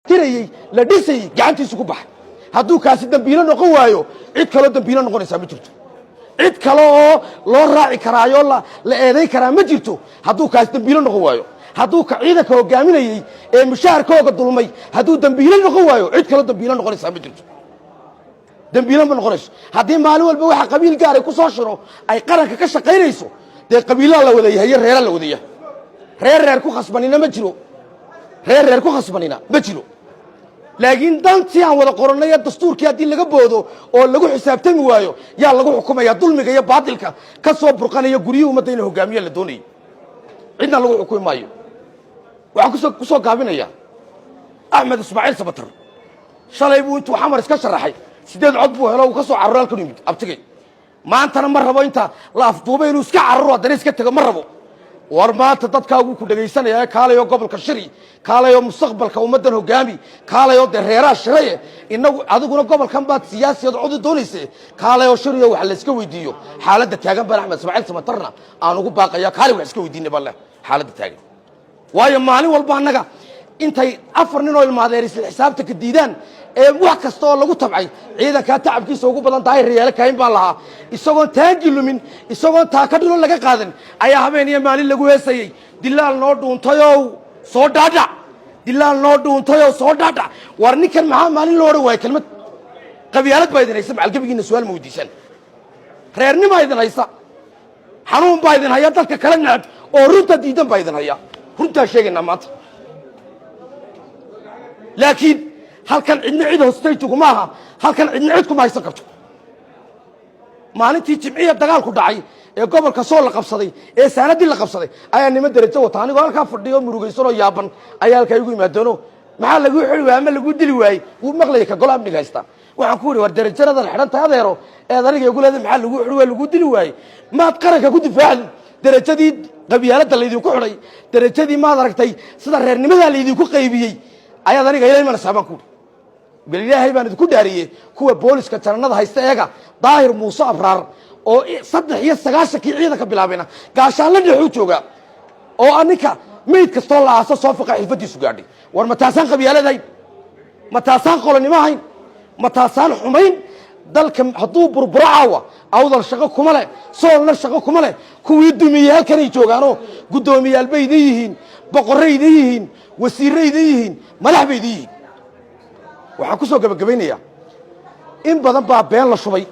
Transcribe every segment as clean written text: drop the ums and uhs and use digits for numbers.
tirayay la dhisay gacantiisu ku baxay hadduu kaasi dambiilo noqon waayo cid kale dambiilo noqonaysa ma jirto cid kale oo loo raaci karaayo la eeday karaa ma jirto hadduu kaasi dambiilo noqon waayo hadduu ka ciidanka hogaaminayay ee mushaharkooga dulmay hadduu dambiilo noqon waayo cid kale dambiilo noqonaysa ma jirto dambiilo ma noqonayso haddii maalin walba waxa qabiil gaar ay ku soo shiro ay qaranka ka shaqaynayso dee qabiilada la wada yahay reer la wada yahay reer ku khasbanina ma jiro reer ku khasbanina ma jiro laakiin dantii aan wada qoranay dastuurkii hadii laga boodo oo lagu xisaabtami waayo yaa lagu xukumaya dulmiga iyo baadilka ka soo burqanaya guriyada ummadda inay hogaamiye la doonayay cidna lagu xukumi maayo waxa ku soo gaabinaya Ahmed Ismaaciil Sabatar shalay buu intuu xamar iska sharaxay sideed cod buu helo ka soo carral ka yimid abtigay maantana ma rabo inta la afduubay inuu iska carro haddana iska tago ma rabo war maanta dadkaagu ku dhageysanaya kaalayo gobolka shiri kaalayo mustaqbalka ummadan hogaami kaalayo reeraha shiraya inagu adiguna gobolkan baad siyaasiyad cod doonaysa kaalayo shiriyo waxa la iska weydiiyo xaaladda taagan baan Ahmed Ismaaciil Sabatarna aan ugu baaqaya kaalayo wax iska weydiinay baa xaaladda taagan waayo maalin walba anaga intay afar nin oo ilmaadeer isla xisaabta ka diidaan ee wax kasta oo lagu tabcay ciidanka tacabkiisa ugu badan tahay reeyal kayn baan lahaa isagoo taangi lumin isagoo taa ka dhilo laga qaadan ayaa habeenaya maalin lagu heesayay dilaal noo dhuuntayow soo dhaadha dilaal noo dhuuntayow soo dhaadha war ninkan maxaa maalin loo oran waay kelmad qabyaalad baa idin haysa macalgabigiina su'aal ma weydiisan reernimo idin haysa xanuun baa idin haya dadka kala nacab oo runta diidan baa idin haya runta sheegayna maanta laakiin halkan cidna cid hoostaytugu maaha halkan cidna cid kuma haysan karto maalintii jimciya dagaalku dhacay ee gobolka soo la qabsaday ee saanadii la qabsaday ayaa nima darajo wata anigoo halka fadhiyo murugaysan oo yaaban ayaa halka igu yimaadano maxaa lagu xiri waayay ama lagu dili waayay uu maqlay ka gol amniga haysta waxaan ku wari war darajada xidhan tahay adeero ee aniga igu leedahay maxaa lagu xiri waayay lagu dili waayay maad qaranka ku difaacday darajadii qabyaalada la idinku xidhay darajadii maad aragtay sida reernimada la idinku qaybiyay ayaad aniga ilaahay ma nasaaban ku bilaahay baan idinku dhaariyay kuwa booliska janada haysta eega daahir muuse abraar oo 390 ciidanka bilaabina gaashaan la dhaxu jooga oo anika meed kasto la aaso soo faqa xifadiisu gaadhay war ma taasan qabyaaladahay ma taasan qolanimo ahayn ma taasan xumayn dalka haduu burburaawa awdal shaqo kuma leh soolna shaqo kuma leh kuwii dumiyay halkan ay joogaano gudoomiyaal bay yihiin boqorayda yihiin wasiirayda yihiin madaxbayda yihiin waxa ku soo gabagabeynaya in badan baa been la shubay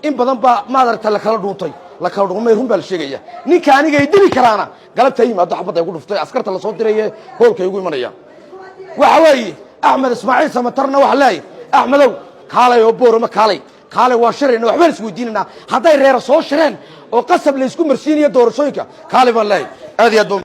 in badan baa maadarta la kala dhuuntay la kala dhumay run baa la sheegaya ninka aniga ay dili karaana galabta yimaado xabad ay ku dhuftay askarta la soo diray hoolka igu imanaya waxa weeye Ahmed Ismaaciil Sabatarna waxa leeyahay Ahmedow kaalay oo boorama kaalay waa shirayna waxba isku diinana haday reer soo shireen oo qasab la isku marsiinayo doorashooyinka kaalay baan leeyahay aad iyo aad